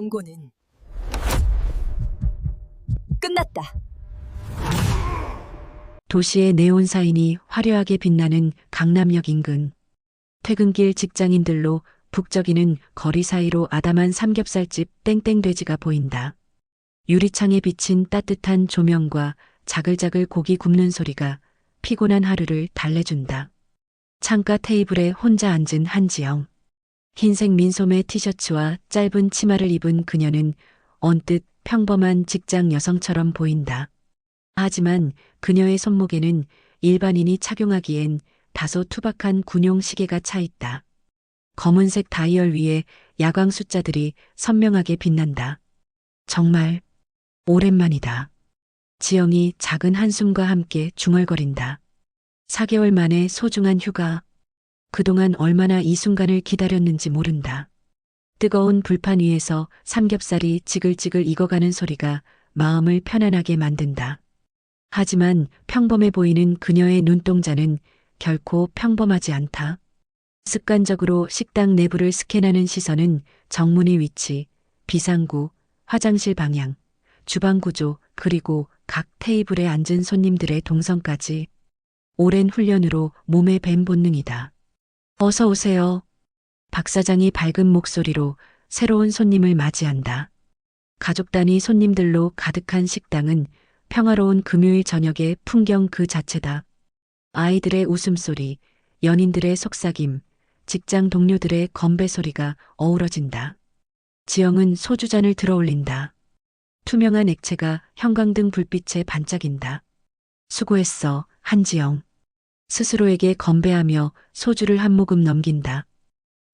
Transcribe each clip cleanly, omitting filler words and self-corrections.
경고는 끝났다. 도시의 네온 사인이 화려하게 빛나는 강남역 인근. 퇴근길 직장인들로 북적이는 거리 사이로 아담한 삼겹살집 땡땡돼지가 보인다. 유리창에 비친 따뜻한 조명과 자글자글 고기 굽는 소리가 피곤한 하루를 달래준다. 창가 테이블에 혼자 앉은 한지영. 흰색 민소매 티셔츠와 짧은 치마를 입은 그녀는 언뜻 평범한 직장 여성처럼 보인다. 하지만 그녀의 손목에는 일반인이 착용하기엔 다소 투박한 군용 시계가 차 있다. 검은색 다이얼 위에 야광 숫자들이 선명하게 빛난다. 정말 오랜만이다. 지영이 작은 한숨과 함께 중얼거린다. 4개월 만에 소중한 휴가. 그동안 얼마나 이 순간을 기다렸는지 모른다. 뜨거운 불판 위에서 삼겹살이 지글지글 익어가는 소리가 마음을 편안하게 만든다. 하지만 평범해 보이는 그녀의 눈동자는 결코 평범하지 않다. 습관적으로 식당 내부를 스캔하는 시선은 정문의 위치, 비상구, 화장실 방향, 주방 구조, 그리고 각 테이블에 앉은 손님들의 동선까지. 오랜 훈련으로 몸에 밴 본능이다. 어서 오세요. 박 사장이 밝은 목소리로 새로운 손님을 맞이한다. 가족 단위 손님들로 가득한 식당은 평화로운 금요일 저녁의 풍경 그 자체다. 아이들의 웃음소리, 연인들의 속삭임, 직장 동료들의 건배 소리가 어우러진다. 지영은 소주잔을 들어올린다. 투명한 액체가 형광등 불빛에 반짝인다. 수고했어, 한지영. 스스로에게 건배하며 소주를 한 모금 넘긴다.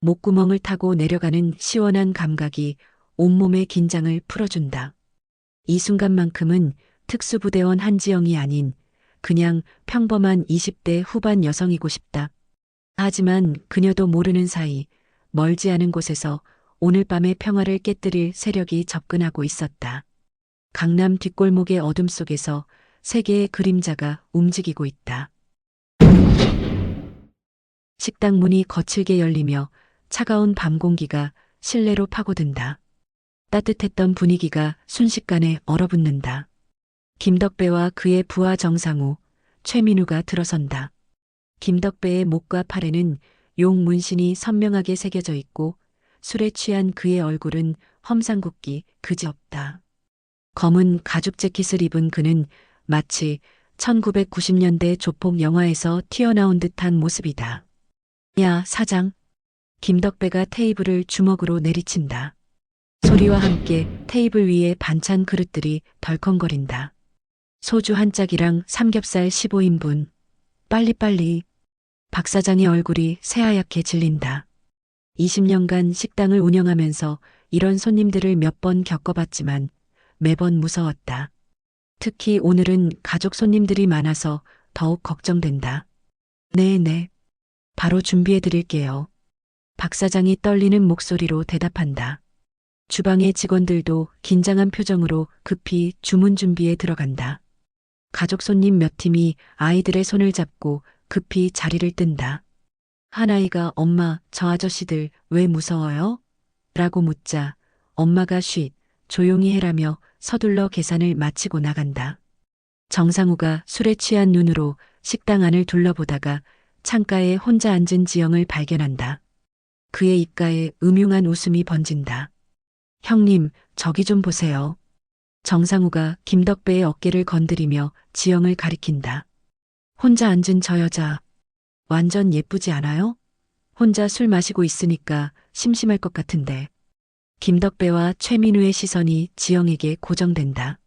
목구멍을 타고 내려가는 시원한 감각이 온몸의 긴장을 풀어준다. 이 순간만큼은 특수부대원 한지영이 아닌 그냥 평범한 20대 후반 여성이고 싶다. 하지만 그녀도 모르는 사이 멀지 않은 곳에서 오늘 밤의 평화를 깨뜨릴 세력이 접근하고 있었다. 강남 뒷골목의 어둠 속에서 세 개의 그림자가 움직이고 있다. 식당 문이 거칠게 열리며 차가운 밤 공기가 실내로 파고든다. 따뜻했던 분위기가 순식간에 얼어붙는다. 김덕배와 그의 부하 정상우, 최민우가 들어선다. 김덕배의 목과 팔에는 용 문신이 선명하게 새겨져 있고 술에 취한 그의 얼굴은 험상궂기 그지없다. 검은 가죽 재킷을 입은 그는 마치 1990년대 조폭 영화에서 튀어나온 듯한 모습이다. 야, 사장. 김덕배가 테이블을 주먹으로 내리친다. 소리와 함께 테이블 위에 반찬 그릇들이 덜컹거린다. 소주 한 짝이랑 삼겹살 15인분. 빨리빨리. 박 사장의 얼굴이 새하얗게 질린다. 20년간 식당을 운영하면서 이런 손님들을 몇 번 겪어봤지만 매번 무서웠다. 특히 오늘은 가족 손님들이 많아서 더욱 걱정된다. 네네. 바로 준비해 드릴게요. 박 사장이 떨리는 목소리로 대답한다. 주방의 직원들도 긴장한 표정으로 급히 주문 준비에 들어간다. 가족 손님 몇 팀이 아이들의 손을 잡고 급히 자리를 뜬다. 한 아이가 엄마, 저 아저씨들 왜 무서워요? 라고 묻자 엄마가 쉿, 조용히 해라며 서둘러 계산을 마치고 나간다. 정상우가 술에 취한 눈으로 식당 안을 둘러보다가 창가에 혼자 앉은 지영을 발견한다. 그의 입가에 음흉한 웃음이 번진다. 형님, 저기 좀 보세요. 정상우가 김덕배의 어깨를 건드리며 지영을 가리킨다. 혼자 앉은 저 여자, 완전 예쁘지 않아요? 혼자 술 마시고 있으니까 심심할 것 같은데. 김덕배와 최민우의 시선이 지영에게 고정된다.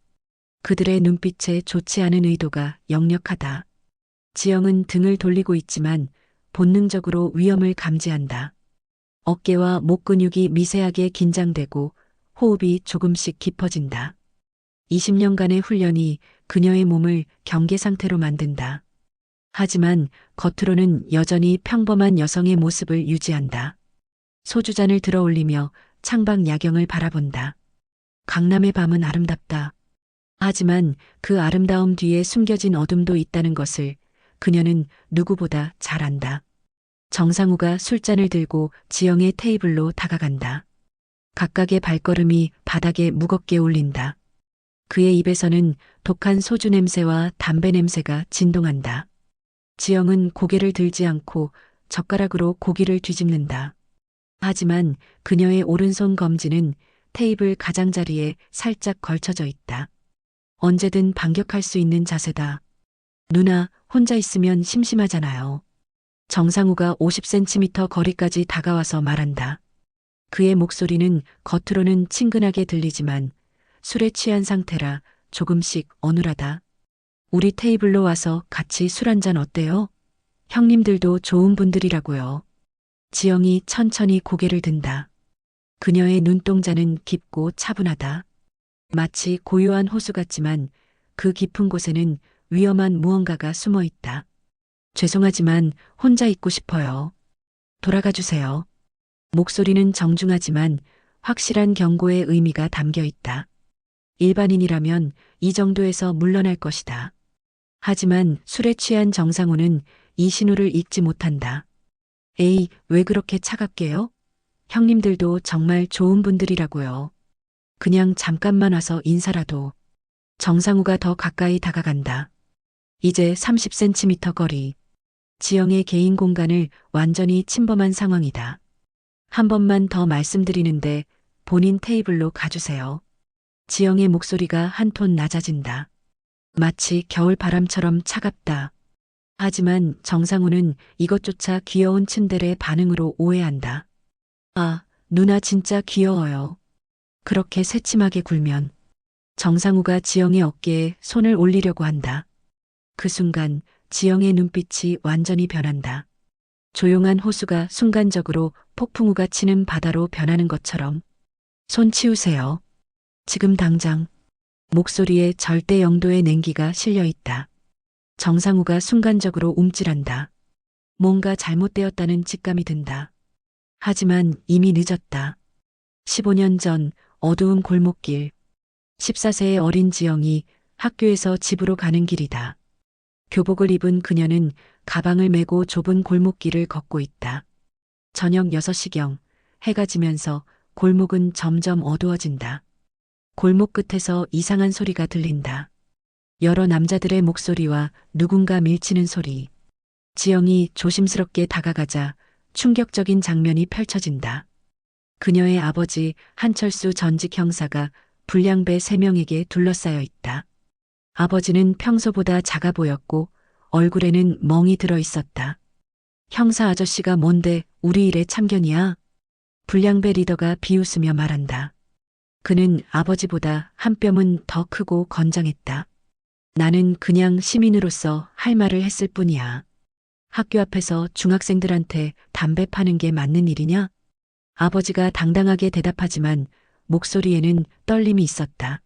그들의 눈빛에 좋지 않은 의도가 역력하다. 지영은 등을 돌리고 있지만 본능적으로 위험을 감지한다. 어깨와 목 근육이 미세하게 긴장되고 호흡이 조금씩 깊어진다. 20년간의 훈련이 그녀의 몸을 경계 상태로 만든다. 하지만 겉으로는 여전히 평범한 여성의 모습을 유지한다. 소주잔을 들어 올리며 창밖 야경을 바라본다. 강남의 밤은 아름답다. 하지만 그 아름다움 뒤에 숨겨진 어둠도 있다는 것을 그녀는 누구보다 잘 안다. 정상우가 술잔을 들고 지영의 테이블로 다가간다. 각각의 발걸음이 바닥에 무겁게 울린다. 그의 입에서는 독한 소주 냄새와 담배 냄새가 진동한다. 지영은 고개를 들지 않고 젓가락으로 고기를 뒤집는다. 하지만 그녀의 오른손 검지는 테이블 가장자리에 살짝 걸쳐져 있다. 언제든 반격할 수 있는 자세다. 누나, 혼자 있으면 심심하잖아요. 정상우가 50cm 거리까지 다가와서 말한다. 그의 목소리는 겉으로는 친근하게 들리지만 술에 취한 상태라 조금씩 어눌하다. 우리 테이블로 와서 같이 술 한잔 어때요? 형님들도 좋은 분들이라고요. 지영이 천천히 고개를 든다. 그녀의 눈동자는 깊고 차분하다. 마치 고요한 호수 같지만 그 깊은 곳에는 위험한 무언가가 숨어 있다. 죄송하지만 혼자 있고 싶어요. 돌아가 주세요. 목소리는 정중하지만 확실한 경고의 의미가 담겨 있다. 일반인이라면 이 정도에서 물러날 것이다. 하지만 술에 취한 정상우는 이 신호를 읽지 못한다. 에이, 왜 그렇게 차갑게요? 형님들도 정말 좋은 분들이라고요. 그냥 잠깐만 와서 인사라도. 정상우가 더 가까이 다가간다. 이제 30cm 거리. 지영의 개인 공간을 완전히 침범한 상황이다. 한 번만 더 말씀드리는데 본인 테이블로 가주세요. 지영의 목소리가 한 톤 낮아진다. 마치 겨울 바람처럼 차갑다. 하지만 정상우는 이것조차 귀여운 츤데레 반응으로 오해한다. 아, 누나 진짜 귀여워요. 그렇게 새침하게 굴면. 정상우가 지영의 어깨에 손을 올리려고 한다. 그 순간 지영의 눈빛이 완전히 변한다. 조용한 호수가 순간적으로 폭풍우가 치는 바다로 변하는 것처럼. 손 치우세요. 지금 당장. 목소리에 절대 영도의 냉기가 실려 있다. 정상우가 순간적으로 움찔한다. 뭔가 잘못되었다는 직감이 든다. 하지만 이미 늦었다. 15년 전 어두운 골목길. 14세의 어린 지영이 학교에서 집으로 가는 길이다. 교복을 입은 그녀는 가방을 메고 좁은 골목길을 걷고 있다. 저녁 6시경 해가 지면서 골목은 점점 어두워진다. 골목 끝에서 이상한 소리가 들린다. 여러 남자들의 목소리와 누군가 밀치는 소리. 지영이 조심스럽게 다가가자 충격적인 장면이 펼쳐진다. 그녀의 아버지 한철수 전직 형사가 불량배 3명에게 둘러싸여 있다. 아버지는 평소보다 작아 보였고 얼굴에는 멍이 들어 있었다. 형사 아저씨가 뭔데 우리 일에 참견이야? 불량배 리더가 비웃으며 말한다. 그는 아버지보다 한 뼘은 더 크고 건장했다. 나는 그냥 시민으로서 할 말을 했을 뿐이야. 학교 앞에서 중학생들한테 담배 파는 게 맞는 일이냐? 아버지가 당당하게 대답하지만 목소리에는 떨림이 있었다.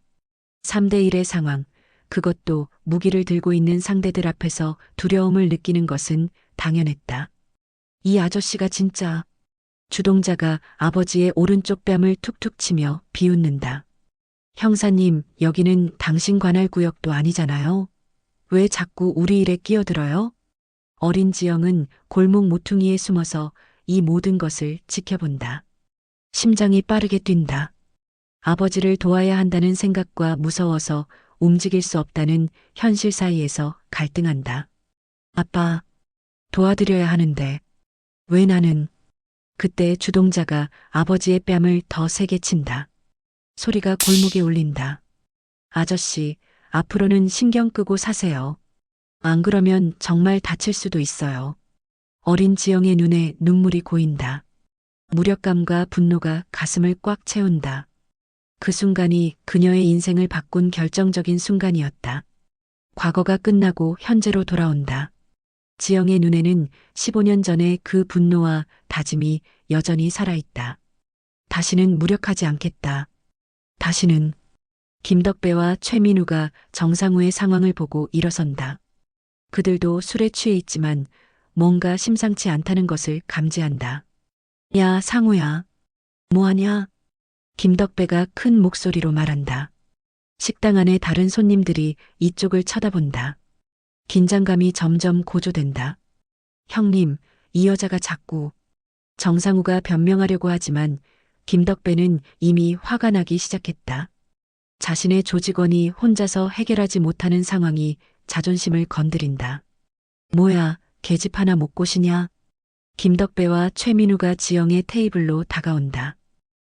3대1의 상황, 그것도 무기를 들고 있는 상대들 앞에서 두려움을 느끼는 것은 당연했다. 이 아저씨가 진짜. 주동자가 아버지의 오른쪽 뺨을 툭툭 치며 비웃는다. 형사님, 여기는 당신 관할 구역도 아니잖아요. 왜 자꾸 우리 일에 끼어들어요? 어린 지영은 골목 모퉁이에 숨어서 이 모든 것을 지켜본다. 심장이 빠르게 뛴다. 아버지를 도와야 한다는 생각과 무서워서 움직일 수 없다는 현실 사이에서 갈등한다. 아빠, 도와드려야 하는데 왜 나는. 그때 주동자가 아버지의 뺨을 더 세게 친다. 소리가 골목에 울린다. 아저씨, 앞으로는 신경 끄고 사세요. 안 그러면 정말 다칠 수도 있어요. 어린 지영의 눈에 눈물이 고인다. 무력감과 분노가 가슴을 꽉 채운다. 그 순간이 그녀의 인생을 바꾼 결정적인 순간이었다. 과거가 끝나고 현재로 돌아온다. 지영의 눈에는 15년 전의 그 분노와 다짐이 여전히 살아있다. 다시는 무력하지 않겠다. 다시는. 김덕배와 최민우가 정상우의 상황을 보고 일어선다. 그들도 술에 취해 있지만 뭔가 심상치 않다는 것을 감지한다. 야, 상우야. 뭐하냐? 김덕배가 큰 목소리로 말한다. 식당 안에 다른 손님들이 이쪽을 쳐다본다. 긴장감이 점점 고조된다. 형님, 이 여자가 자꾸. 정상우가 변명하려고 하지만 김덕배는 이미 화가 나기 시작했다. 자신의 조직원이 혼자서 해결하지 못하는 상황이 자존심을 건드린다. 뭐야, 계집 하나 못 고시냐? 김덕배와 최민우가 지영의 테이블로 다가온다.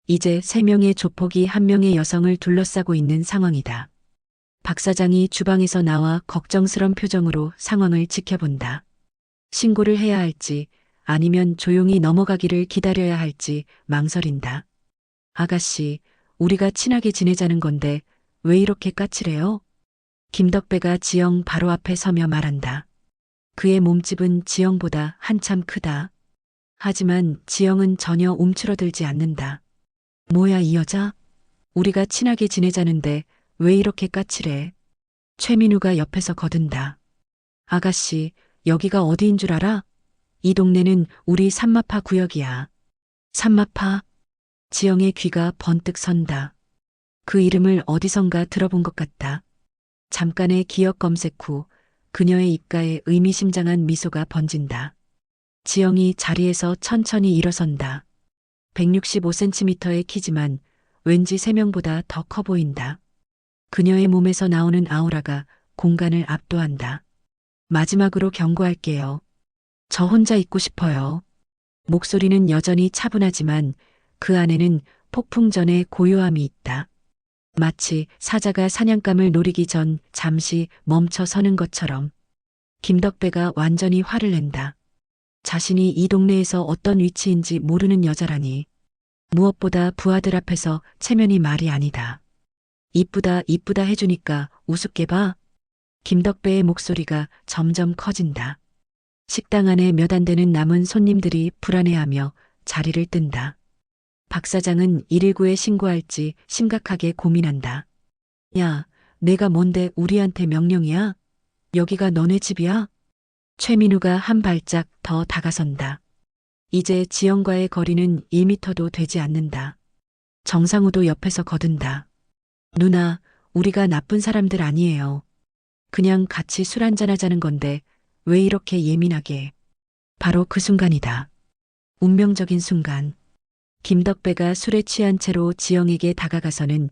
이제 3명의 조폭이 1명의 여성을 둘러싸고 있는 상황이다. 박 사장이 주방에서 나와 걱정스런 표정으로 상황을 지켜본다. 신고를 해야 할지 아니면 조용히 넘어가기를 기다려야 할지 망설인다. 아가씨, 우리가 친하게 지내자는 건데 왜 이렇게 까칠해요? 김덕배가 지영 바로 앞에 서며 말한다. 그의 몸집은 지영보다 한참 크다. 하지만 지영은 전혀 움츠러들지 않는다. 뭐야 이 여자? 우리가 친하게 지내자는데 왜 이렇게 까칠해? 최민우가 옆에서 거든다. 아가씨, 여기가 어디인 줄 알아? 이 동네는 우리 삼마파 구역이야. 삼마파? 지영의 귀가 번뜩 선다. 그 이름을 어디선가 들어본 것 같다. 잠깐의 기억 검색 후 그녀의 입가에 의미심장한 미소가 번진다. 지영이 자리에서 천천히 일어선다. 165cm의 키지만 왠지 3명보다 더 커 보인다. 그녀의 몸에서 나오는 아우라가 공간을 압도한다. 마지막으로 경고할게요. 저 혼자 있고 싶어요. 목소리는 여전히 차분하지만 그 안에는 폭풍 전의 고요함이 있다. 마치 사자가 사냥감을 노리기 전 잠시 멈춰 서는 것처럼. 김덕배가 완전히 화를 낸다. 자신이 이 동네에서 어떤 위치인지 모르는 여자라니. 무엇보다 부하들 앞에서 체면이 말이 아니다. 이쁘다 이쁘다 해주니까 우습게 봐. 김덕배의 목소리가 점점 커진다. 식당 안에 몇 안 되는 남은 손님들이 불안해하며 자리를 뜬다. 박 사장은 119에 신고할지 심각하게 고민한다. 야, 내가 뭔데 우리한테 명령이야? 여기가 너네 집이야? 최민우가 한 발짝 더 다가선다. 이제 지영과의 거리는 1미터도 되지 않는다. 정상우도 옆에서 거든다. 누나, 우리가 나쁜 사람들 아니에요. 그냥 같이 술 한잔 하자는 건데 왜 이렇게 예민하게. 바로 그 순간이다. 운명적인 순간. 김덕배가 술에 취한 채로 지영에게 다가가서는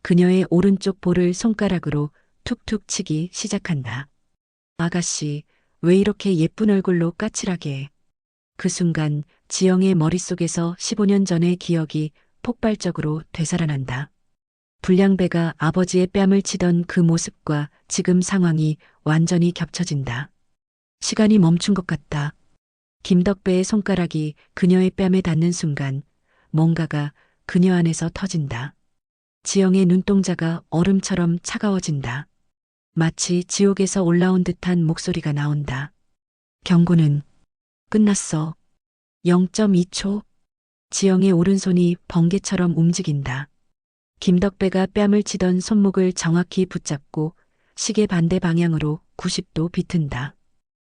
그녀의 오른쪽 볼을 손가락으로 툭툭 치기 시작한다. 아가씨, 왜 이렇게 예쁜 얼굴로 까칠하게. 그 순간 지영의 머릿속에서 15년 전의 기억이 폭발적으로 되살아난다. 불량배가 아버지의 뺨을 치던 그 모습과 지금 상황이 완전히 겹쳐진다. 시간이 멈춘 것 같다. 김덕배의 손가락이 그녀의 뺨에 닿는 순간 뭔가가 그녀 안에서 터진다. 지영의 눈동자가 얼음처럼 차가워진다. 마치 지옥에서 올라온 듯한 목소리가 나온다. 경고는 끝났어. 0.2초. 지영의 오른손이 번개처럼 움직인다. 김덕배가 뺨을 치던 손목을 정확히 붙잡고 시계 반대 방향으로 90도 비튼다.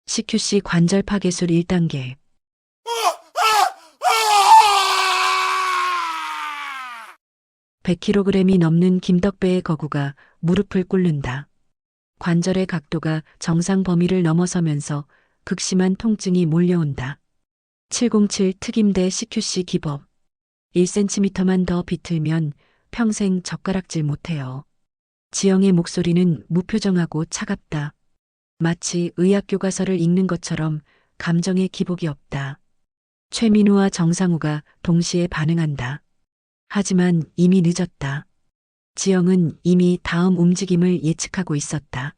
CQC 관절 파괴술 1단계. 100kg이 넘는 김덕배의 거구가 무릎을 꿇는다. 관절의 각도가 정상 범위를 넘어서면서 극심한 통증이 몰려온다. 707 특임대 CQC 기법. 1cm만 더 비틀면 평생 젓가락질 못해요. 지영의 목소리는 무표정하고 차갑다. 마치 의학 교과서를 읽는 것처럼 감정의 기복이 없다. 최민우와 정상우가 동시에 반응한다. 하지만 이미 늦었다. 지영은 이미 다음 움직임을 예측하고 있었다.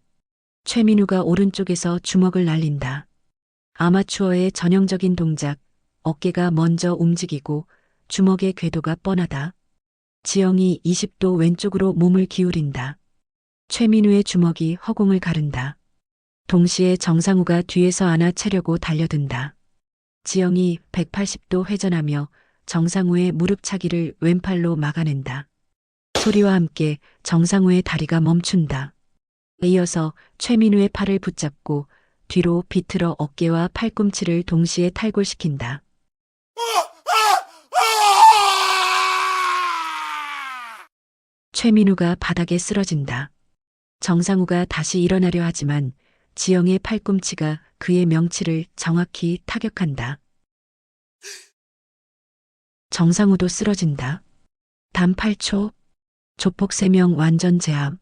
최민우가 오른쪽에서 주먹을 날린다. 아마추어의 전형적인 동작, 어깨가 먼저 움직이고 주먹의 궤도가 뻔하다. 지영이 20도 왼쪽으로 몸을 기울인다. 최민우의 주먹이 허공을 가른다. 동시에 정상우가 뒤에서 안아채려고 달려든다. 지영이 180도 회전하며 정상우의 무릎차기를 왼팔로 막아낸다. 소리와 함께 정상우의 다리가 멈춘다. 이어서 최민우의 팔을 붙잡고 뒤로 비틀어 어깨와 팔꿈치를 동시에 탈골시킨다. 최민우가 바닥에 쓰러진다. 정상우가 다시 일어나려 하지만 지영의 팔꿈치가 그의 명치를 정확히 타격한다. 정상우도 쓰러진다. 단 8초. 조폭 3명 완전 제압.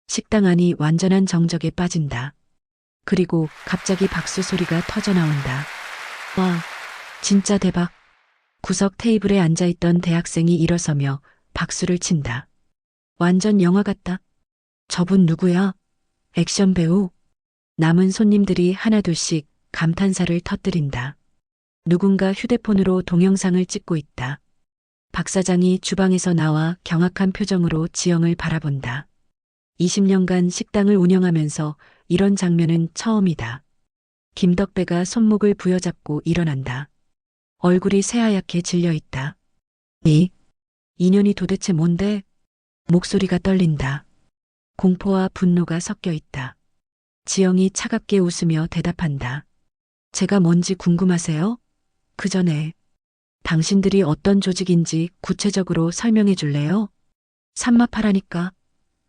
식당 안이 완전한 정적에 빠진다. 그리고 갑자기 박수 소리가 터져 나온다. 와, 진짜 대박. 구석 테이블에 앉아있던 대학생이 일어서며 박수를 친다. 완전 영화 같다. 저분 누구야? 액션 배우? 남은 손님들이 하나둘씩 감탄사를 터뜨린다. 누군가 휴대폰으로 동영상을 찍고 있다. 박 사장이 주방에서 나와 경악한 표정으로 지영을 바라본다. 20년간 식당을 운영하면서 이런 장면은 처음이다. 김덕배가 손목을 부여잡고 일어난다. 얼굴이 새하얗게 질려 있다. 이 인연이 도대체 뭔데? 목소리가 떨린다. 공포와 분노가 섞여 있다. 지영이 차갑게 웃으며 대답한다. 제가 뭔지 궁금하세요? 그 전에 당신들이 어떤 조직인지 구체적으로 설명해 줄래요? 삼마파라니까.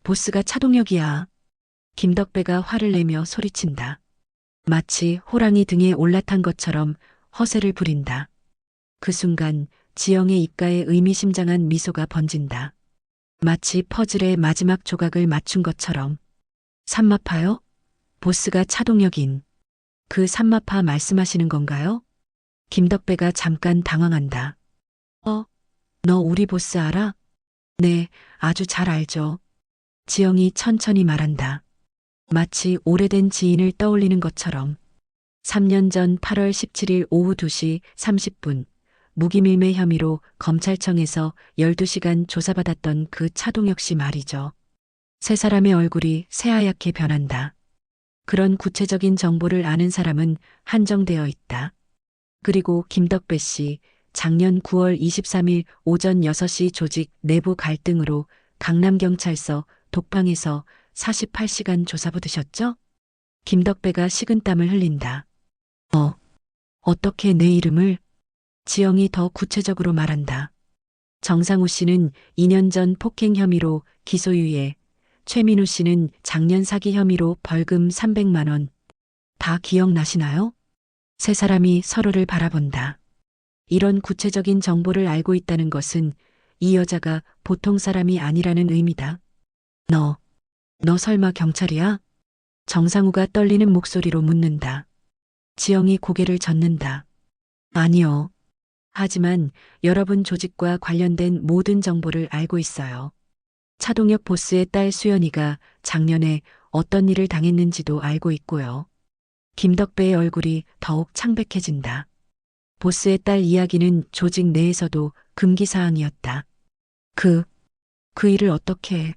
보스가 차동혁이야. 김덕배가 화를 내며 소리친다. 마치 호랑이 등에 올라탄 것처럼 허세를 부린다. 그 순간 지영의 입가에 의미심장한 미소가 번진다. 마치 퍼즐의 마지막 조각을 맞춘 것처럼. 삼마파요? 보스가 차동혁인. 그 삼마파 말씀하시는 건가요? 김덕배가 잠깐 당황한다. 너 우리 보스 알아? 네, 아주 잘 알죠. 지영이 천천히 말한다. 마치 오래된 지인을 떠올리는 것처럼. 3년 전 8월 17일 오후 2시 30분 무기밀매 혐의로 검찰청에서 12시간 조사받았던 그 차동혁 씨 말이죠. 세 사람의 얼굴이 새하얗게 변한다. 그런 구체적인 정보를 아는 사람은 한정되어 있다. 그리고 김덕배 씨, 작년 9월 23일 오전 6시 조직 내부 갈등으로 강남경찰서 독방에서 48시간 조사받으셨죠? 김덕배가 식은땀을 흘린다. 어떻게 내 이름을? 지영이 더 구체적으로 말한다. 정상우 씨는 2년 전 폭행 혐의로 기소유예, 최민우 씨는 작년 사기 혐의로 벌금 300만 원. 다 기억나시나요? 세 사람이 서로를 바라본다. 이런 구체적인 정보를 알고 있다는 것은 이 여자가 보통 사람이 아니라는 의미다. 너 설마 경찰이야? 정상우가 떨리는 목소리로 묻는다. 지영이 고개를 젓는다. 아니요. 하지만 여러분 조직과 관련된 모든 정보를 알고 있어요. 차동혁 보스의 딸 수연이가 작년에 어떤 일을 당했는지도 알고 있고요. 김덕배의 얼굴이 더욱 창백해진다. 보스의 딸 이야기는 조직 내에서도 금기사항이었다. 그 일을 어떻게 해?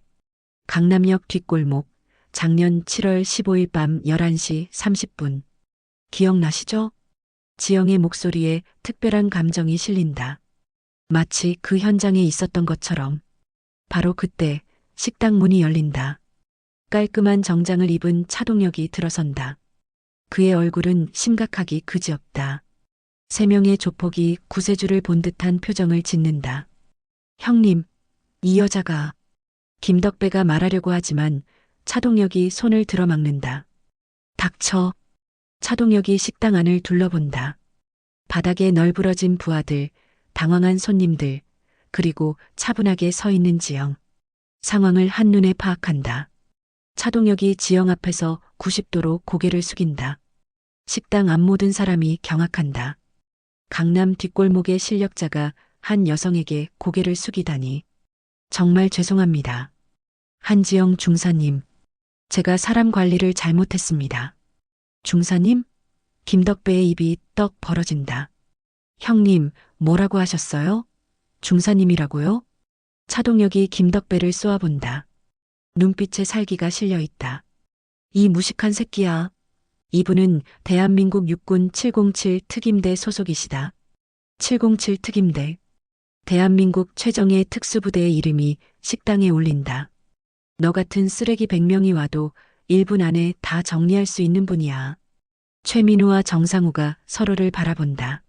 강남역 뒷골목, 작년 7월 15일 밤 11시 30분. 기억나시죠? 지영의 목소리에 특별한 감정이 실린다. 마치 그 현장에 있었던 것처럼. 바로 그때 식당 문이 열린다. 깔끔한 정장을 입은 차동혁이 들어선다. 그의 얼굴은 심각하기 그지없다. 3명의 조폭이 구세주를 본 듯한 표정을 짓는다. 형님, 이 여자가. 김덕배가 말하려고 하지만 차동혁이 손을 들어막는다. 닥쳐. 차동혁이 식당 안을 둘러본다. 바닥에 널브러진 부하들, 당황한 손님들, 그리고 차분하게 서 있는 지영. 상황을 한눈에 파악한다. 차동혁이 지영 앞에서 90도로 고개를 숙인다. 식당 앞 모든 사람이 경악한다. 강남 뒷골목의 실력자가 한 여성에게 고개를 숙이다니. 정말 죄송합니다. 한지영 중사님, 제가 사람 관리를 잘못했습니다. 중사님? 김덕배의 입이 떡 벌어진다. 형님, 뭐라고 하셨어요? 중사님이라고요? 차동혁이 김덕배를 쏘아본다. 눈빛에 살기가 실려 있다. 이 무식한 새끼야. 이분은 대한민국 육군 707 특임대 소속이시다. 707 특임대. 대한민국 최정예 특수부대의 이름이 식당에 올린다. 너 같은 쓰레기 100명이 와도 1분 안에 다 정리할 수 있는 분이야. 최민우와 정상우가 서로를 바라본다.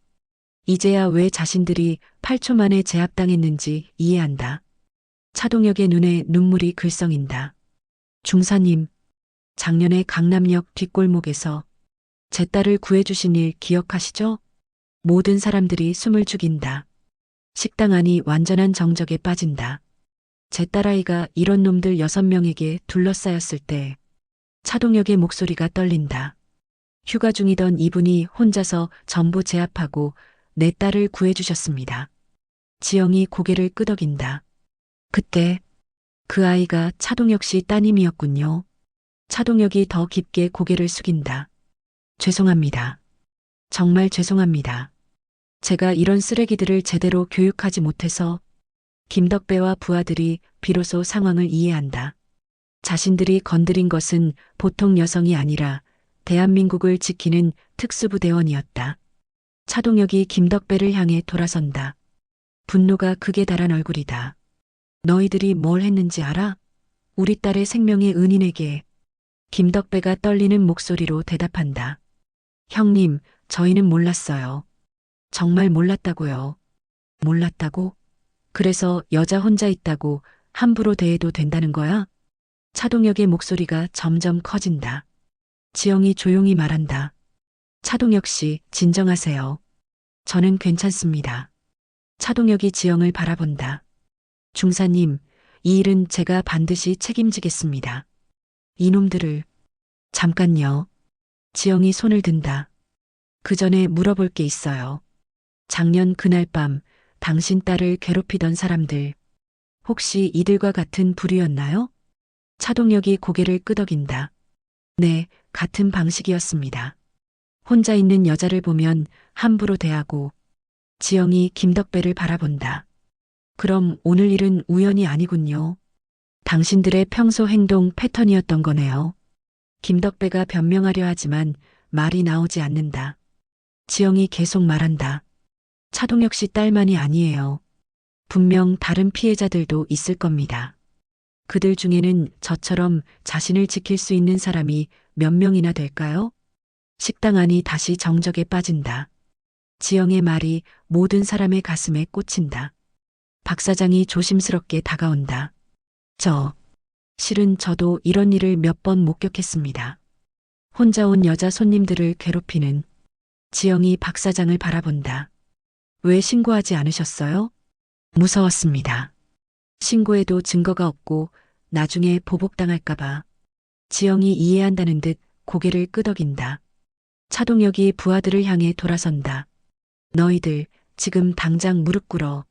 이제야 왜 자신들이 8초 만에 제압당했는지 이해한다. 차동혁의 눈에 눈물이 글썽인다. 중사님, 작년에 강남역 뒷골목에서 제 딸을 구해주신 일 기억하시죠? 모든 사람들이 숨을 죽인다. 식당 안이 완전한 정적에 빠진다. 제 딸아이가 이런 놈들 6명에게 둘러싸였을 때 차동혁의 목소리가 떨린다. 휴가 중이던 이분이 혼자서 전부 제압하고 내 딸을 구해주셨습니다. 지영이 고개를 끄덕인다. 그때 그 아이가 차동혁 씨 따님이었군요. 차동혁이 더 깊게 고개를 숙인다. 죄송합니다. 정말 죄송합니다. 제가 이런 쓰레기들을 제대로 교육하지 못해서 김덕배와 부하들이 비로소 상황을 이해한다. 자신들이 건드린 것은 보통 여성이 아니라 대한민국을 지키는 특수부대원이었다. 차동혁이 김덕배를 향해 돌아선다. 분노가 극에 달한 얼굴이다. 너희들이 뭘 했는지 알아? 우리 딸의 생명의 은인에게. 김덕배가 떨리는 목소리로 대답한다. 형님, 저희는 몰랐어요. 정말 몰랐다고요. 몰랐다고? 그래서 여자 혼자 있다고 함부로 대해도 된다는 거야? 차동혁의 목소리가 점점 커진다. 지영이 조용히 말한다. 차동혁 씨, 진정하세요. 저는 괜찮습니다. 차동혁이 지영을 바라본다. 중사님, 이 일은 제가 반드시 책임지겠습니다. 이놈들을. 잠깐요. 지영이 손을 든다. 그 전에 물어볼 게 있어요. 작년 그날 밤 당신 딸을 괴롭히던 사람들, 혹시 이들과 같은 부류였나요? 차동혁이 고개를 끄덕인다. 네, 같은 방식이었습니다. 혼자 있는 여자를 보면 함부로 대하고. 지영이 김덕배를 바라본다. 그럼 오늘 일은 우연이 아니군요. 당신들의 평소 행동 패턴이었던 거네요. 김덕배가 변명하려 하지만 말이 나오지 않는다. 지영이 계속 말한다. 차동혁 씨 딸만이 아니에요. 분명 다른 피해자들도 있을 겁니다. 그들 중에는 저처럼 자신을 지킬 수 있는 사람이 몇 명이나 될까요? 식당 안이 다시 정적에 빠진다. 지영의 말이 모든 사람의 가슴에 꽂힌다. 박 사장이 조심스럽게 다가온다. 실은 저도 이런 일을 몇 번 목격했습니다. 혼자 온 여자 손님들을 괴롭히는. 지영이 박 사장을 바라본다. 왜 신고하지 않으셨어요? 무서웠습니다. 신고해도 증거가 없고 나중에 보복당할까봐. 지영이 이해한다는 듯 고개를 끄덕인다. 차동혁이 부하들을 향해 돌아선다. 너희들 지금 당장 무릎 꿇어.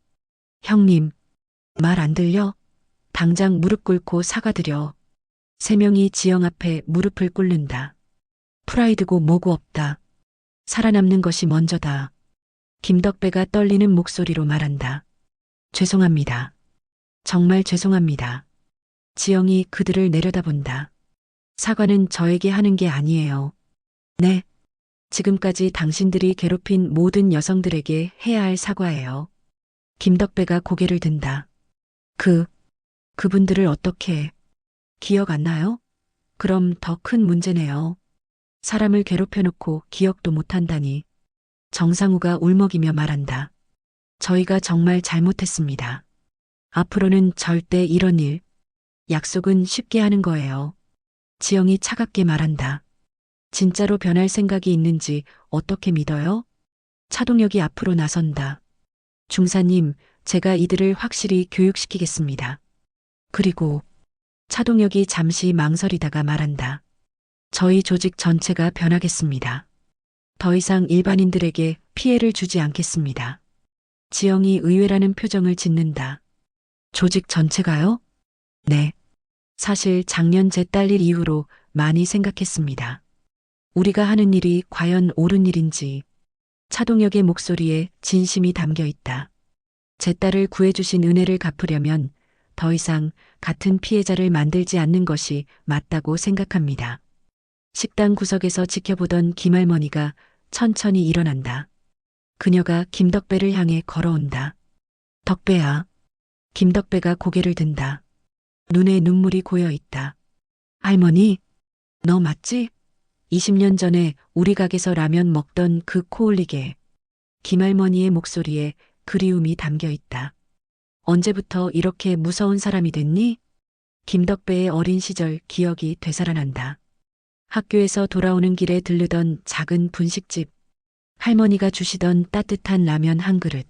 형님, 말 안 들려? 당장 무릎 꿇고 사과드려. 3명이 지영 앞에 무릎을 꿇는다. 프라이드고 뭐고 없다. 살아남는 것이 먼저다. 김덕배가 떨리는 목소리로 말한다. 죄송합니다. 정말 죄송합니다. 지영이 그들을 내려다본다. 사과는 저에게 하는 게 아니에요. 네. 지금까지 당신들이 괴롭힌 모든 여성들에게 해야 할 사과예요. 김덕배가 고개를 든다. 그분들을 어떻게, 기억 안 나요? 그럼 더 큰 문제네요. 사람을 괴롭혀놓고 기억도 못한다니. 정상우가 울먹이며 말한다. 저희가 정말 잘못했습니다. 앞으로는 절대 이런 일, 약속은 쉽게 하는 거예요. 지영이 차갑게 말한다. 진짜로 변할 생각이 있는지 어떻게 믿어요? 차동혁이 앞으로 나선다. 중사님, 제가 이들을 확실히 교육시키겠습니다. 그리고 차동혁이 잠시 망설이다가 말한다. 저희 조직 전체가 변하겠습니다. 더 이상 일반인들에게 피해를 주지 않겠습니다. 지영이 의외라는 표정을 짓는다. 조직 전체가요? 네. 사실 작년 제 딸 일 이후로 많이 생각했습니다. 우리가 하는 일이 과연 옳은 일인지. 차동혁의 목소리에 진심이 담겨 있다. 제 딸을 구해주신 은혜를 갚으려면 더 이상 같은 피해자를 만들지 않는 것이 맞다고 생각합니다. 식당 구석에서 지켜보던 김할머니가 천천히 일어난다. 그녀가 김덕배를 향해 걸어온다. 덕배야. 김덕배가 고개를 든다. 눈에 눈물이 고여 있다. 할머니, 너 맞지? 20년 전에 우리 가게에서 라면 먹던 그 코 올리게. 김할머니의 목소리에 그리움이 담겨 있다. 언제부터 이렇게 무서운 사람이 됐니? 김덕배의 어린 시절 기억이 되살아난다. 학교에서 돌아오는 길에 들르던 작은 분식집. 할머니가 주시던 따뜻한 라면 한 그릇.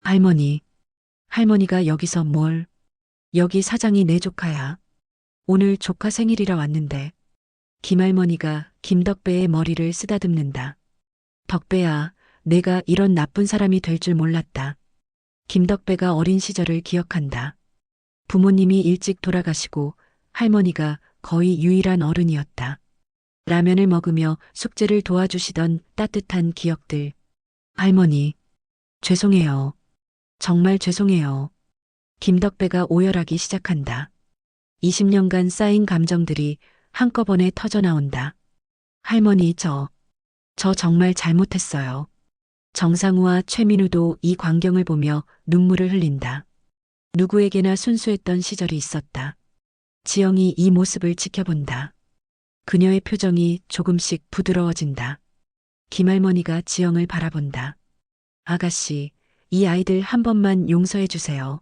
할머니, 할머니가 여기서 뭘? 여기 사장이 내 조카야. 오늘 조카 생일이라 왔는데. 김할머니가 김덕배의 머리를 쓰다듬는다. 덕배야, 내가 이런 나쁜 사람이 될 줄 몰랐다. 김덕배가 어린 시절을 기억한다. 부모님이 일찍 돌아가시고 할머니가 거의 유일한 어른이었다. 라면을 먹으며 숙제를 도와주시던 따뜻한 기억들. 할머니, 죄송해요. 정말 죄송해요. 김덕배가 오열하기 시작한다. 20년간 쌓인 감정들이 한꺼번에 터져나온다. 할머니, 저 정말 잘못했어요. 정상우와 최민우도 이 광경을 보며 눈물을 흘린다. 누구에게나 순수했던 시절이 있었다. 지영이 이 모습을 지켜본다. 그녀의 표정이 조금씩 부드러워진다. 김할머니가 지영을 바라본다. 아가씨, 이 아이들 한 번만 용서해 주세요.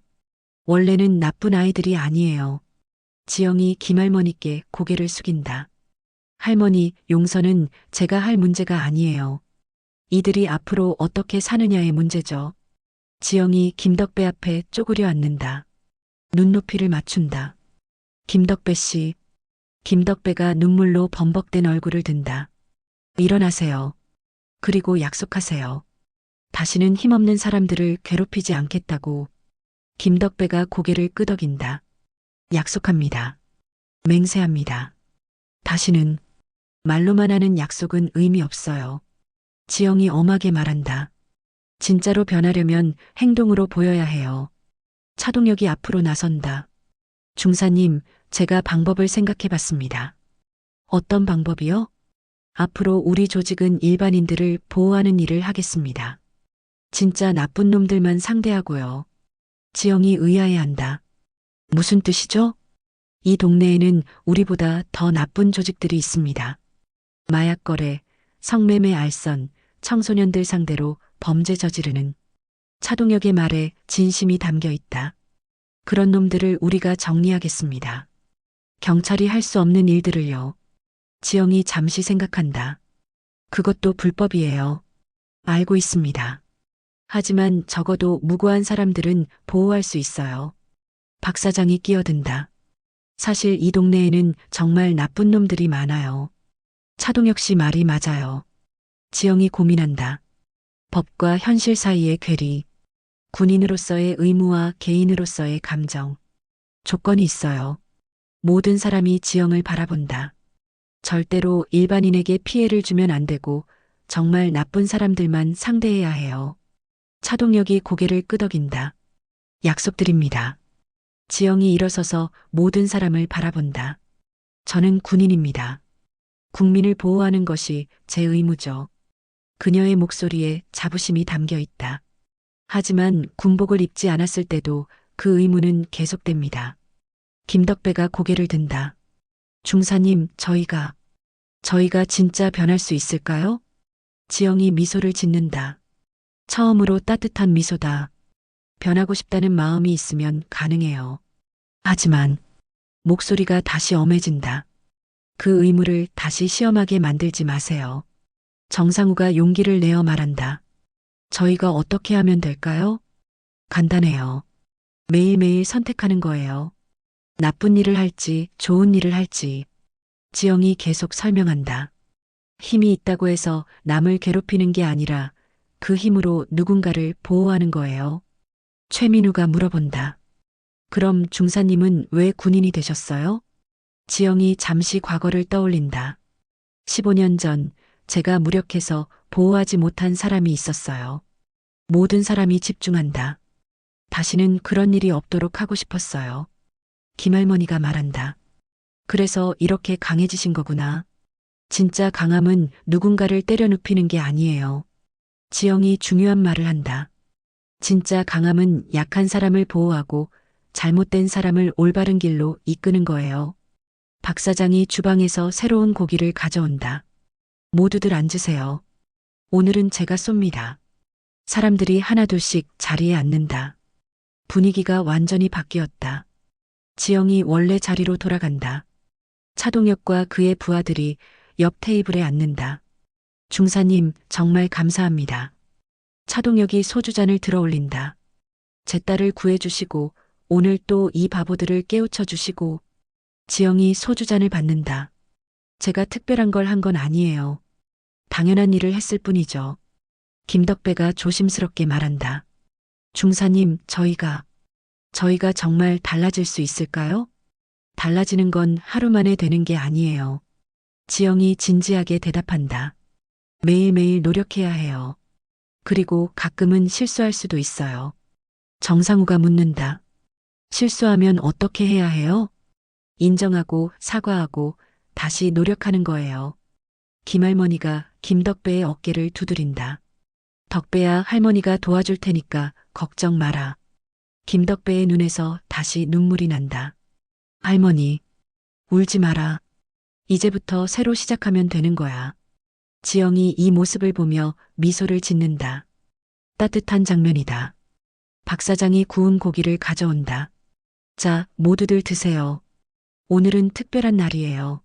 원래는 나쁜 아이들이 아니에요. 지영이 김할머니께 고개를 숙인다. 할머니, 용서는 제가 할 문제가 아니에요. 이들이 앞으로 어떻게 사느냐의 문제죠. 지영이 김덕배 앞에 쪼그려 앉는다. 눈높이를 맞춘다. 김덕배 씨. 김덕배가 눈물로 범벅된 얼굴을 든다. 일어나세요. 그리고 약속하세요. 다시는 힘없는 사람들을 괴롭히지 않겠다고. 김덕배가 고개를 끄덕인다. 약속합니다. 맹세합니다. 다시는 말로만 하는 약속은 의미 없어요. 지영이 엄하게 말한다. 진짜로 변하려면 행동으로 보여야 해요. 차동혁이 앞으로 나선다. 중사님, 제가 방법을 생각해 봤습니다. 어떤 방법이요? 앞으로 우리 조직은 일반인들을 보호하는 일을 하겠습니다. 진짜 나쁜 놈들만 상대하고요. 지영이 의아해한다. 무슨 뜻이죠? 이 동네에는 우리보다 더 나쁜 조직들이 있습니다. 마약 거래, 성매매 알선, 청소년들 상대로 범죄 저지르는. 차동혁의 말에 진심이 담겨 있다. 그런 놈들을 우리가 정리하겠습니다. 경찰이 할 수 없는 일들을요. 지영이 잠시 생각한다. 그것도 불법이에요. 알고 있습니다. 하지만 적어도 무고한 사람들은 보호할 수 있어요. 박 사장이 끼어든다. 사실 이 동네에는 정말 나쁜 놈들이 많아요. 차동혁 씨 말이 맞아요. 지영이 고민한다. 법과 현실 사이의 괴리. 군인으로서의 의무와 개인으로서의 감정. 조건이 있어요. 모든 사람이 지영을 바라본다. 절대로 일반인에게 피해를 주면 안 되고 정말 나쁜 사람들만 상대해야 해요. 차동혁이 고개를 끄덕인다. 약속드립니다. 지영이 일어서서 모든 사람을 바라본다. 저는 군인입니다. 국민을 보호하는 것이 제 의무죠. 그녀의 목소리에 자부심이 담겨 있다. 하지만 군복을 입지 않았을 때도 그 의무는 계속됩니다. 김덕배가 고개를 든다. 중사님, 저희가 진짜 변할 수 있을까요? 지영이 미소를 짓는다. 처음으로 따뜻한 미소다. 변하고 싶다는 마음이 있으면 가능해요. 하지만 목소리가 다시 엄해진다. 그 의무를 다시 시험하게 만들지 마세요. 정상우가 용기를 내어 말한다. 저희가 어떻게 하면 될까요? 간단해요. 매일매일 선택하는 거예요. 나쁜 일을 할지 좋은 일을 할지. 지영이 계속 설명한다. 힘이 있다고 해서 남을 괴롭히는 게 아니라 그 힘으로 누군가를 보호하는 거예요. 최민우가 물어본다. 그럼 중사님은 왜 군인이 되셨어요? 지영이 잠시 과거를 떠올린다. 15년 전 제가 무력해서 보호하지 못한 사람이 있었어요. 모든 사람이 집중한다. 다시는 그런 일이 없도록 하고 싶었어요. 김할머니가 말한다. 그래서 이렇게 강해지신 거구나. 진짜 강함은 누군가를 때려 눕히는 게 아니에요. 지영이 중요한 말을 한다. 진짜 강함은 약한 사람을 보호하고 잘못된 사람을 올바른 길로 이끄는 거예요. 박 사장이 주방에서 새로운 고기를 가져온다. 모두들 앉으세요. 오늘은 제가 쏩니다. 사람들이 하나둘씩 자리에 앉는다. 분위기가 완전히 바뀌었다. 지영이 원래 자리로 돌아간다. 차동혁과 그의 부하들이 옆 테이블에 앉는다. 중사님, 정말 감사합니다. 차동혁이 소주잔을 들어 올린다. 제 딸을 구해주시고 오늘 또 이 바보들을 깨우쳐 주시고. 지영이 소주잔을 받는다. 제가 특별한 걸 한 건 아니에요. 당연한 일을 했을 뿐이죠. 김덕배가 조심스럽게 말한다. 중사님, 저희가 정말 달라질 수 있을까요? 달라지는 건 하루 만에 되는 게 아니에요. 지영이 진지하게 대답한다. 매일매일 노력해야 해요. 그리고 가끔은 실수할 수도 있어요. 정상우가 묻는다. 실수하면 어떻게 해야 해요? 인정하고 사과하고 다시 노력하는 거예요. 김할머니가 김덕배의 어깨를 두드린다. 덕배야, 할머니가 도와줄 테니까 걱정 마라. 김덕배의 눈에서 다시 눈물이 난다. 할머니, 울지 마라. 이제부터 새로 시작하면 되는 거야. 지영이 이 모습을 보며 미소를 짓는다. 따뜻한 장면이다. 박 사장이 구운 고기를 가져온다. 자, 모두들 드세요. 오늘은 특별한 날이에요.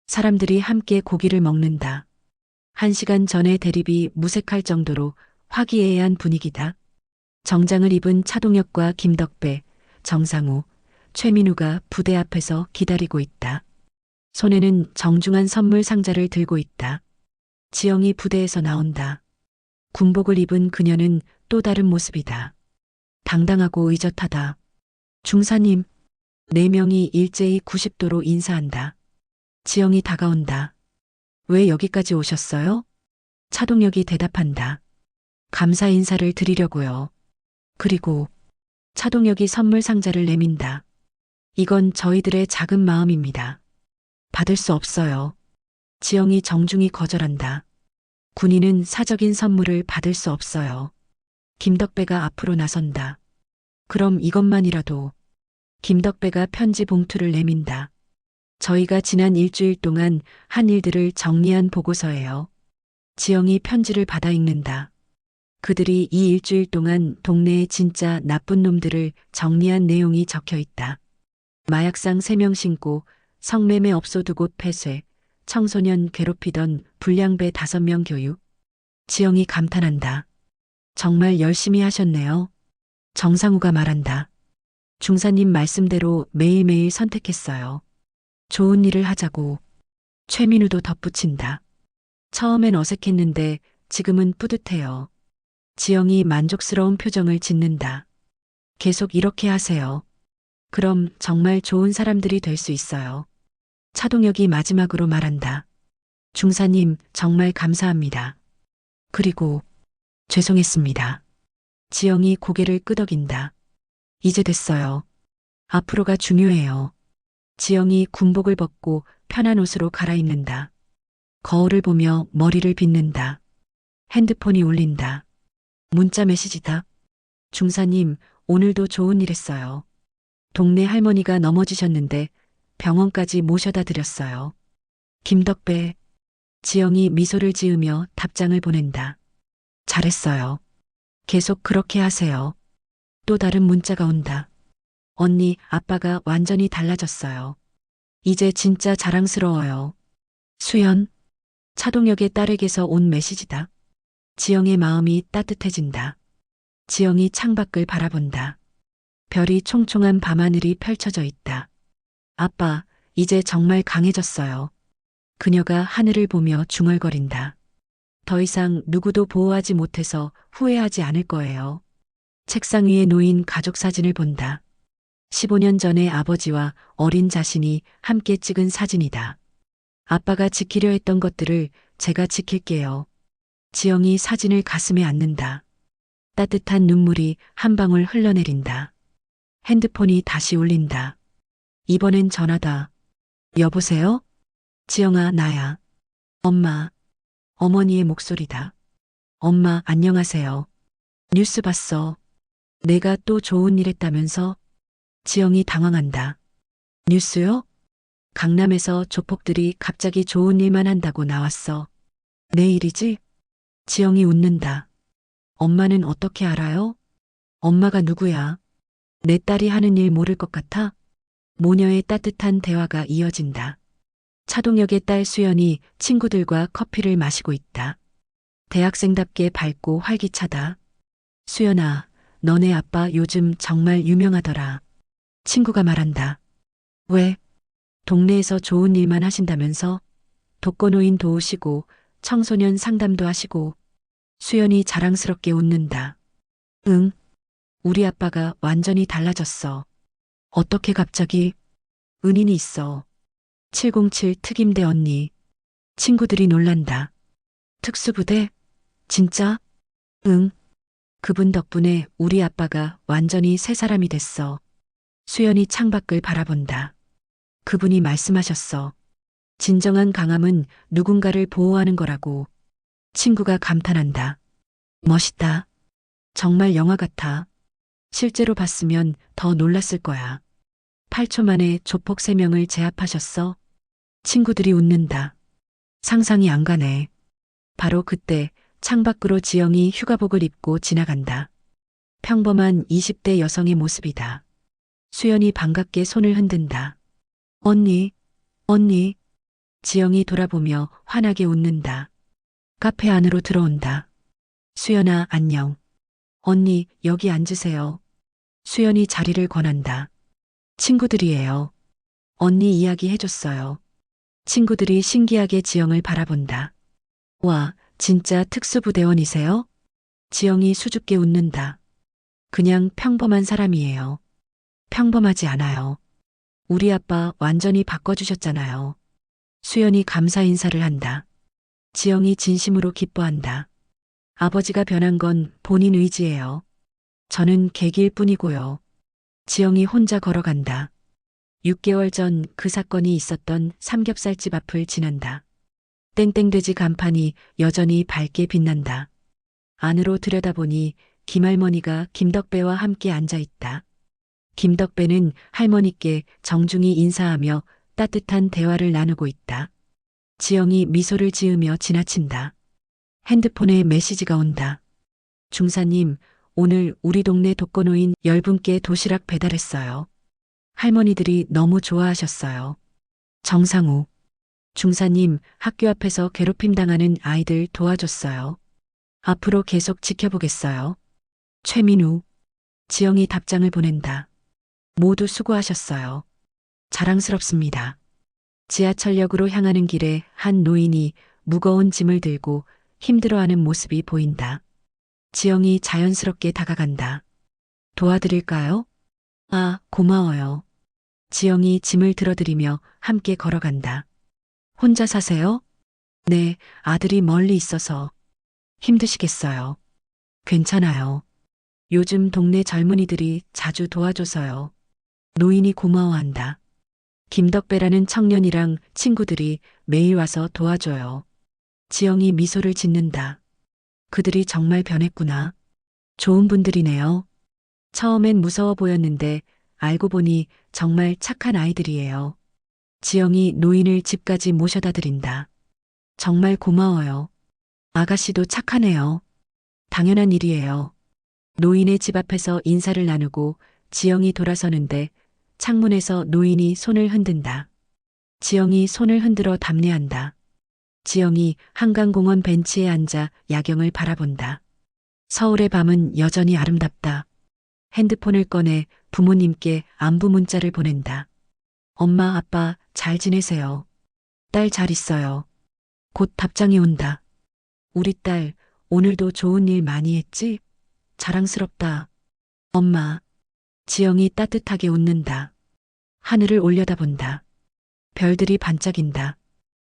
사람들이 함께 고기를 먹는다. 1시간 전에 대립이 무색할 정도로 화기애애한 분위기다. 정장을 입은 차동혁과 김덕배, 정상우, 최민우가 부대 앞에서 기다리고 있다. 손에는 정중한 선물 상자를 들고 있다. 지영이 부대에서 나온다. 군복을 입은 그녀는 또 다른 모습이다. 당당하고 의젓하다. 중사님, 4명이 일제히 90도로 인사한다. 지영이 다가온다. 왜 여기까지 오셨어요? 차동혁이 대답한다. 감사 인사를 드리려고요. 그리고 차동혁이 선물 상자를 내민다. 이건 저희들의 작은 마음입니다. 받을 수 없어요. 지영이 정중히 거절한다. 군인은 사적인 선물을 받을 수 없어요. 김덕배가 앞으로 나선다. 그럼 이것만이라도. 김덕배가 편지 봉투를 내민다. 저희가 지난 일주일 동안 한 일들을 정리한 보고서예요. 지영이 편지를 받아 읽는다. 그들이 이 일주일 동안 동네의 진짜 나쁜 놈들을 정리한 내용이 적혀 있다. 마약상 3명 신고, 성매매 업소 2곳 폐쇄, 청소년 괴롭히던 불량배 5명 교육. 지영이 감탄한다. 정말 열심히 하셨네요. 정상우가 말한다. 중사님 말씀대로 매일매일 선택했어요. 좋은 일을 하자고. 최민우도 덧붙인다. 처음엔 어색했는데 지금은 뿌듯해요. 지영이 만족스러운 표정을 짓는다. 계속 이렇게 하세요. 그럼 정말 좋은 사람들이 될 수 있어요. 차동혁이 마지막으로 말한다. 중사님, 정말 감사합니다. 그리고 죄송했습니다. 지영이 고개를 끄덕인다. 이제 됐어요. 앞으로가 중요해요. 지영이 군복을 벗고 편한 옷으로 갈아입는다. 거울을 보며 머리를 빗는다. 핸드폰이 울린다. 문자 메시지다. 중사님, 오늘도 좋은 일 했어요. 동네 할머니가 넘어지셨는데 병원까지 모셔다 드렸어요. 김덕배. 지영이 미소를 지으며 답장을 보낸다. 잘했어요. 계속 그렇게 하세요. 또 다른 문자가 온다. 언니, 아빠가 완전히 달라졌어요. 이제 진짜 자랑스러워요. 수연. 차동혁의 딸에게서 온 메시지다. 지영의 마음이 따뜻해진다. 지영이 창밖을 바라본다. 별이 총총한 밤하늘이 펼쳐져 있다. 아빠, 이제 정말 강해졌어요. 그녀가 하늘을 보며 중얼거린다. 더 이상 누구도 보호하지 못해서 후회하지 않을 거예요. 책상 위에 놓인 가족 사진을 본다. 15년 전에 아버지와 어린 자신이 함께 찍은 사진이다. 아빠가 지키려 했던 것들을 제가 지킬게요. 지영이 사진을 가슴에 안는다. 따뜻한 눈물이 한 방울 흘러내린다. 핸드폰이 다시 울린다. 이번엔 전화다. 여보세요? 지영아, 나야. 엄마. 어머니의 목소리다. 엄마, 안녕하세요. 뉴스 봤어. 내가 또 좋은 일 했다면서? 지영이 당황한다. 뉴스요? 강남에서 조폭들이 갑자기 좋은 일만 한다고 나왔어. 내일이지? 지영이 웃는다. 엄마는 어떻게 알아요? 엄마가 누구야? 내 딸이 하는 일 모를 것 같아? 모녀의 따뜻한 대화가 이어진다. 차동혁의 딸 수연이 친구들과 커피를 마시고 있다. 대학생답게 밝고 활기차다. 수연아, 너네 아빠 요즘 정말 유명하더라. 친구가 말한다. 왜? 동네에서 좋은 일만 하신다면서? 독거노인 도우시고 청소년 상담도 하시고. 수연이 자랑스럽게 웃는다. 응, 우리 아빠가 완전히 달라졌어. 어떻게 갑자기? 은인이 있어. 707 특임대 언니. 친구들이 놀란다. 특수부대? 진짜? 응. 그분 덕분에 우리 아빠가 완전히 새 사람이 됐어. 수연이 창밖을 바라본다. 그분이 말씀하셨어. 진정한 강함은 누군가를 보호하는 거라고. 친구가 감탄한다. 멋있다. 정말 영화 같아. 실제로 봤으면 더 놀랐을 거야. 8초 만에 조폭 3명을 제압하셨어? 친구들이 웃는다. 상상이 안 가네. 바로 그때 창밖으로 지영이 휴가복을 입고 지나간다. 평범한 20대 여성의 모습이다. 수연이 반갑게 손을 흔든다. 언니, 언니. 지영이 돌아보며 환하게 웃는다. 카페 안으로 들어온다. 수연아, 안녕. 언니, 여기 앉으세요. 수연이 자리를 권한다. 친구들이에요. 언니 이야기 해줬어요. 친구들이 신기하게 지영을 바라본다. 와, 진짜 특수부대원이세요? 지영이 수줍게 웃는다. 그냥 평범한 사람이에요. 평범하지 않아요. 우리 아빠 완전히 바꿔주셨잖아요. 수연이 감사 인사를 한다. 지영이 진심으로 기뻐한다. 아버지가 변한 건 본인 의지예요. 저는 계기일 뿐이고요. 지영이 혼자 걸어간다. 6개월 전 그 사건이 있었던 삼겹살집 앞을 지난다. 땡땡돼지 간판이 여전히 밝게 빛난다. 안으로 들여다보니 김할머니가 김덕배와 함께 앉아 있다. 김덕배는 할머니께 정중히 인사하며 따뜻한 대화를 나누고 있다. 지영이 미소를 지으며 지나친다. 핸드폰에 메시지가 온다. 중사님, 오늘 우리 동네 독거노인 10분께 도시락 배달했어요. 할머니들이 너무 좋아하셨어요. 정상우. 중사님, 학교 앞에서 괴롭힘 당하는 아이들 도와줬어요. 앞으로 계속 지켜보겠어요. 최민우. 지영이 답장을 보낸다. 모두 수고하셨어요. 자랑스럽습니다. 지하철역으로 향하는 길에 한 노인이 무거운 짐을 들고 힘들어하는 모습이 보인다. 지영이 자연스럽게 다가간다. 도와드릴까요? 아, 고마워요. 지영이 짐을 들어드리며 함께 걸어간다. 혼자 사세요? 네, 아들이 멀리 있어서. 힘드시겠어요. 괜찮아요. 요즘 동네 젊은이들이 자주 도와줘서요. 노인이 고마워한다. 김덕배라는 청년이랑 친구들이 매일 와서 도와줘요. 지영이 미소를 짓는다. 그들이 정말 변했구나. 좋은 분들이네요. 처음엔 무서워 보였는데 알고 보니 정말 착한 아이들이에요. 지영이 노인을 집까지 모셔다 드린다. 정말 고마워요. 아가씨도 착하네요. 당연한 일이에요. 노인의 집 앞에서 인사를 나누고 지영이 돌아서는데 창문에서 노인이 손을 흔든다. 지영이 손을 흔들어 답례한다. 지영이 한강공원 벤치에 앉아 야경을 바라본다. 서울의 밤은 여전히 아름답다. 핸드폰을 꺼내 부모님께 안부 문자를 보낸다. 엄마, 아빠, 잘 지내세요. 딸 잘 있어요. 곧 답장이 온다. 우리 딸, 오늘도 좋은 일 많이 했지? 자랑스럽다. 엄마. 지영이 따뜻하게 웃는다. 하늘을 올려다본다. 별들이 반짝인다.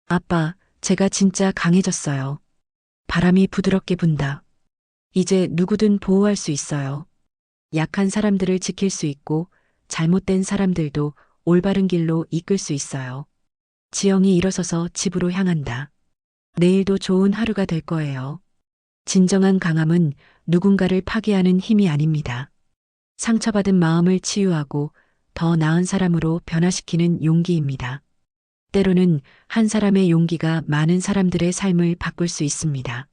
아빠, 제가 진짜 강해졌어요. 바람이 부드럽게 분다. 이제 누구든 보호할 수 있어요. 약한 사람들을 지킬 수 있고 잘못된 사람들도 올바른 길로 이끌 수 있어요. 지영이 일어서서 집으로 향한다. 내일도 좋은 하루가 될 거예요. 진정한 강함은 누군가를 파괴하는 힘이 아닙니다. 상처받은 마음을 치유하고 더 나은 사람으로 변화시키는 용기입니다. 때로는 한 사람의 용기가 많은 사람들의 삶을 바꿀 수 있습니다.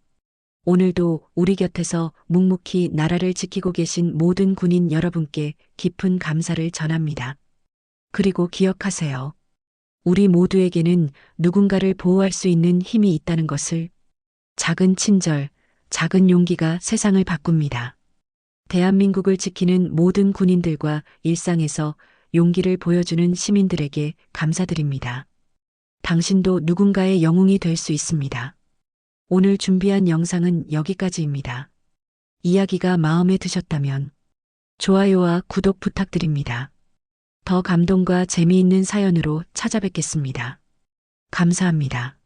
오늘도 우리 곁에서 묵묵히 나라를 지키고 계신 모든 군인 여러분께 깊은 감사를 전합니다. 그리고 기억하세요. 우리 모두에게는 누군가를 보호할 수 있는 힘이 있다는 것을. 작은 친절, 작은 용기가 세상을 바꿉니다. 대한민국을 지키는 모든 군인들과 일상에서 용기를 보여주는 시민들에게 감사드립니다. 당신도 누군가의 영웅이 될 수 있습니다. 오늘 준비한 영상은 여기까지입니다. 이야기가 마음에 드셨다면 좋아요와 구독 부탁드립니다. 더 감동과 재미있는 사연으로 찾아뵙겠습니다. 감사합니다.